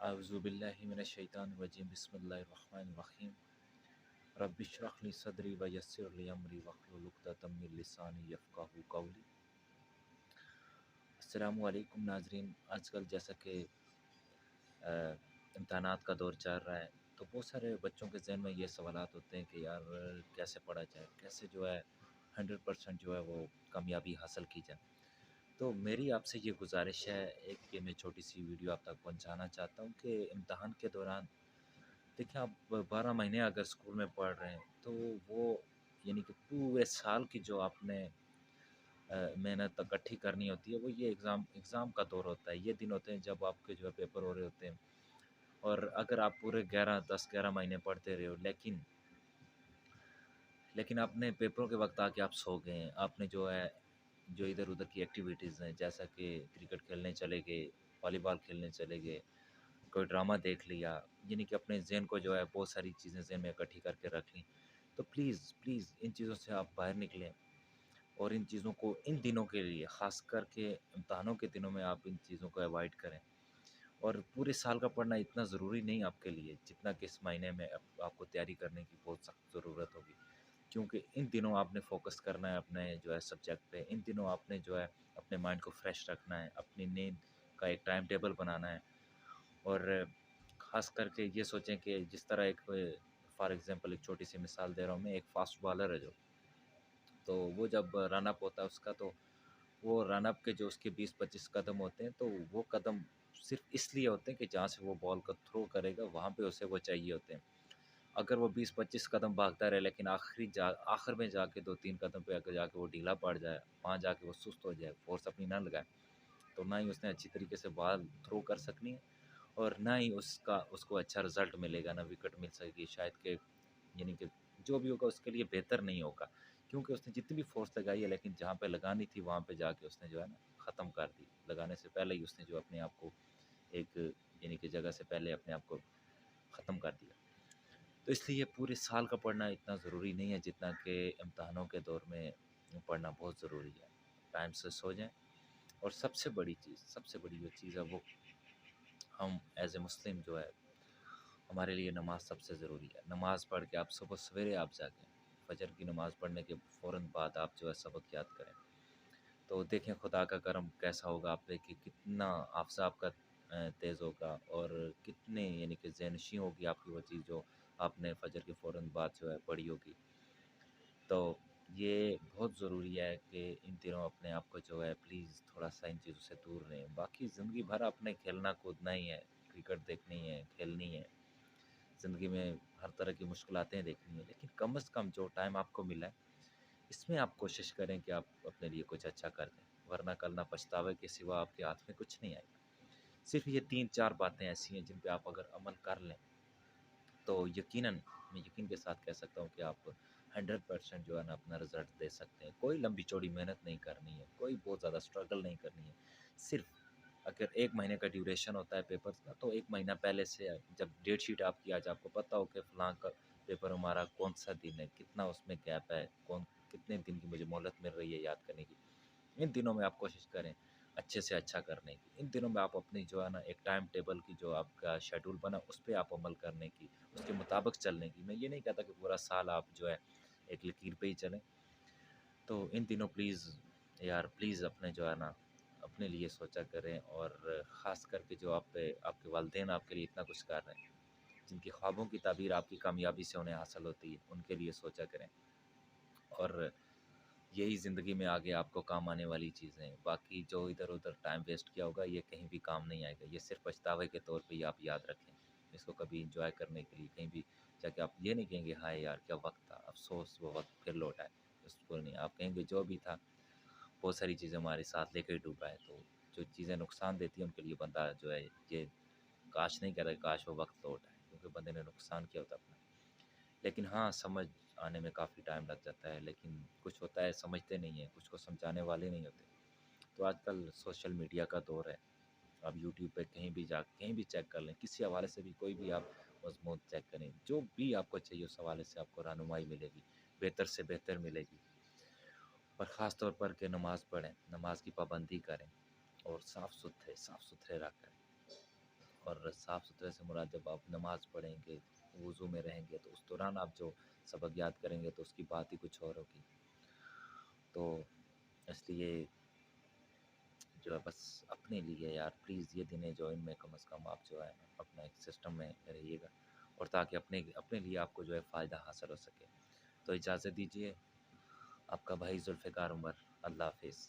اعوذ باللہ من الشیطان الرجیم بسم اللہ الرحمن الرحیم رب اشرح لی صدری ویسر لی امری واحلل عقدۃ من لسانی یفقہوا قولی۔ السلام علیکم ناظرین، آج کل جیسا کہ امتحانات کا دور چل رہا ہے تو بہت سارے بچوں کے ذہن میں یہ سوالات ہوتے ہیں کہ یار کیسے پڑھا جائے، کیسے جو ہے 100% جو ہے وہ کامیابی حاصل کی جائے۔ تو میری آپ سے یہ گزارش ہے، ایک یہ میں چھوٹی سی ویڈیو آپ تک پہنچانا چاہتا ہوں کہ امتحان کے دوران دیکھیں آپ 12 مہینے اگر اسکول میں پڑھ رہے ہیں تو وہ یعنی کہ پورے سال کی جو آپ نے محنت اکٹھی کرنی ہوتی ہے وہ یہ ایگزام کا دور ہوتا ہے، یہ دن ہوتے ہیں جب آپ کے جو ہے پیپر ہو رہے ہوتے ہیں۔ اور اگر آپ پورے 11 مہینے پڑھتے رہے ہو لیکن آپ نے پیپروں کے وقت آ کے آپ سو گئے ہیں، آپ نے جو ہے جو ادھر ادھر کی ایکٹیویٹیز ہیں جیسا کہ کرکٹ کھیلنے چلے گئے، والی بال کھیلنے چلے گئے، کوئی ڈرامہ دیکھ لیا، یعنی کہ اپنے ذہن کو جو ہے بہت ساری چیزیں ذہن میں اکٹھی کر کے رکھ لیں، تو پلیز ان چیزوں سے آپ باہر نکلیں اور ان چیزوں کو ان دنوں کے لیے، خاص کر کے امتحانوں کے دنوں میں آپ ان چیزوں کو اوائڈ کریں۔ اور پورے سال کا پڑھنا اتنا ضروری نہیں آپ کے لیے جتنا کہ اس مہینے میں آپ کو تیاری کرنے کی بہت سخت ضرورت ہوگی، کیونکہ ان دنوں آپ نے فوکس کرنا ہے اپنے جو ہے سبجیکٹ پہ، ان دنوں آپ نے جو ہے اپنے مائنڈ کو فریش رکھنا ہے، اپنی نیند کا ایک ٹائم ٹیبل بنانا ہے۔ اور خاص کر کے یہ سوچیں کہ جس طرح ایک فار ایگزامپل ایک چھوٹی سی مثال دے رہا ہوں میں، ایک فاسٹ بالر ہے جو، تو وہ جب رن اپ ہوتا ہے اس کا، تو وہ رن اپ کے جو اس کے 20-25 قدم ہوتے ہیں تو وہ قدم صرف اس لیے ہوتے ہیں کہ جہاں سے وہ بال کا تھرو کرے گا وہاں پہ اسے وہ چاہیے ہوتے ہیں۔ اگر وہ 20-25 قدم بھاگتا رہے لیکن آخر میں جا کے 2-3 قدم پہ اگر جا کے وہ ڈھیلا پڑ جائے، وہاں جا کے وہ سست ہو جائے، فورس اپنی نہ لگائے، تو نہ ہی اس نے اچھی طریقے سے بال تھرو کر سکنی ہے اور نہ ہی اس کو اچھا رزلٹ ملے گا، نہ وکٹ مل سکے گی، شاید کہ یعنی کہ جو بھی ہوگا اس کے لیے بہتر نہیں ہوگا، کیونکہ اس نے جتنی بھی فورس لگائی ہے لیکن جہاں پہ لگانی تھی وہاں پہ جا کے اس نے جو ہے نا ختم کر دی، لگانے سے پہلے ہی اس نے جو اپنے آپ کو ایک یعنی کہ جگہ سے پہلے اپنے آپ کو ختم کر دیا۔ تو اس لیے پورے سال کا پڑھنا اتنا ضروری نہیں ہے جتنا کہ امتحانوں کے دور میں پڑھنا بہت ضروری ہے۔ ٹائم سے سو جائیں، اور سب سے بڑی جو چیز ہے وہ ہم ایز اے مسلم جو ہے ہمارے لیے نماز سب سے ضروری ہے۔ نماز پڑھ کے آپ صبح سویرے آپ جاگیں، فجر کی نماز پڑھنے کے فوراً بعد آپ جو ہے سبق یاد کریں، تو دیکھیں خدا کا کرم کیسا ہوگا آپ پہ کہ کتنا حافظہ آپ کا تیز ہوگا، اور کتنے یعنی کہ ذہنشیں ہوگی آپ کی وہ چیز جو آپ نے فجر کے فوراً بعد جو ہے پڑھی ہوگی۔ تو یہ بہت ضروری ہے کہ ان دنوں اپنے آپ کو جو ہے پلیز تھوڑا سا ان چیزوں سے دور رہیں۔ باقی زندگی بھر آپ نے کھیلنا کودنا ہی ہے، کرکٹ دیکھنی ہے، کھیلنی ہے، زندگی میں ہر طرح کی مشکلاتیں دیکھنی ہیں، لیکن کم از کم جو ٹائم آپ کو ملا ہے اس میں آپ کوشش کریں کہ آپ اپنے لیے کچھ اچھا کر دیں، ورنہ کل نہ پچھتاوے کے سوا آپ کے ہاتھ میں کچھ نہیں آئے گا۔ صرف یہ 3-4 باتیں ایسی ہیں جن پہ آپ اگر عمل کر لیں تو یقیناً میں یقین کے ساتھ کہہ سکتا ہوں کہ آپ 100% جو ہے نا اپنا رزلٹ دے سکتے ہیں۔ کوئی لمبی چوڑی محنت نہیں کرنی ہے، کوئی بہت زیادہ اسٹرگل نہیں کرنی ہے، صرف اگر 1 مہینے کا ڈیوریشن ہوتا ہے پیپرز کا تو 1 مہینہ پہلے سے جب ڈیٹ شیٹ آپ کی آج آپ کو پتہ ہو کہ فلاں کا پیپر ہمارا کون سا دن ہے، کتنا اس میں گیپ ہے، کتنے دن کی مجھے مہلت مل رہی ہے یاد کرنے کی، ان دنوں میں آپ کوشش کریں اچھے سے اچھا کرنے کی۔ ان دنوں میں آپ اپنی جو ہے نا ایک ٹائم ٹیبل کی جو آپ کا شیڈول بنا اس پہ آپ عمل کرنے کی، اس کے مطابق چلنے کی۔ میں یہ نہیں کہتا کہ پورا سال آپ جو ہے ایک لکیر پہ ہی چلیں، تو ان دنوں پلیز اپنے جو ہے نا اپنے لیے سوچا کریں، اور خاص کر کے جو آپ کے والدین آپ کے لیے اتنا کچھ کر رہے ہیں، جن کی خوابوں کی تعبیر آپ کی کامیابی سے انہیں حاصل ہوتی ہے، ان کے لیے سوچا کریں، اور یہی زندگی میں آگے آپ کو کام آنے والی چیزیں ہیں۔ باقی جو ادھر ادھر ٹائم ویسٹ کیا ہوگا یہ کہیں بھی کام نہیں آئے گا، یہ صرف پچھتاوے کے طور پہ ہی آپ یاد رکھیں، اس کو کبھی انجوائے کرنے کے لیے کہیں بھی جا کے آپ یہ نہیں کہیں گے ہائے یار کیا وقت تھا، افسوس وہ وقت پھر لوٹ آئے، اس کو نہیں، آپ کہیں گے جو بھی تھا بہت ساری چیزیں ہمارے ساتھ لے کے ڈوبا ہے، تو جو چیزیں نقصان دیتی ہیں ان کے لیے بندہ جو ہے یہ کاش نہیں کہتا کہ کاش وہ وقت لوٹ آئے، کیونکہ بندے نے نقصان کیا ہوتا اپنا۔ لیکن ہاں سمجھ آنے میں کافی ٹائم لگ جاتا ہے، لیکن کچھ ہوتا ہے سمجھتے نہیں ہیں، کچھ کو سمجھانے والے نہیں ہوتے۔ تو آج کل سوشل میڈیا کا دور ہے، آپ یوٹیوب پہ کہیں بھی چیک کر لیں، کسی حوالے سے بھی کوئی بھی آپ مضمون چیک کریں، جو بھی آپ کو چاہیے اس حوالے سے آپ کو رہنمائی ملے گی، بہتر سے بہتر ملے گی۔ اور خاص طور پر کہ نماز پڑھیں، نماز کی پابندی کریں، اور صاف ستھرے رہ کریں، اور صاف ستھرے سے مراد جب آپ نماز پڑھیں گے، وضو میں رہیں گے، تو اس دوران آپ جو سبق یاد کریں گے تو اس کی بات ہی کچھ اور ہوگی۔ تو اس لیے جو ہے بس اپنے لیے یار پلیز یہ دنیں جو ان میں کم از کم آپ جو ہے اپنا ایک سسٹم میں رہیے گا، اور تاکہ اپنے لیے آپ کو جو ہے فائدہ حاصل ہو سکے۔ تو اجازت دیجیے، آپ کا بھائی ذوالفقار عمر، اللہ حافظ۔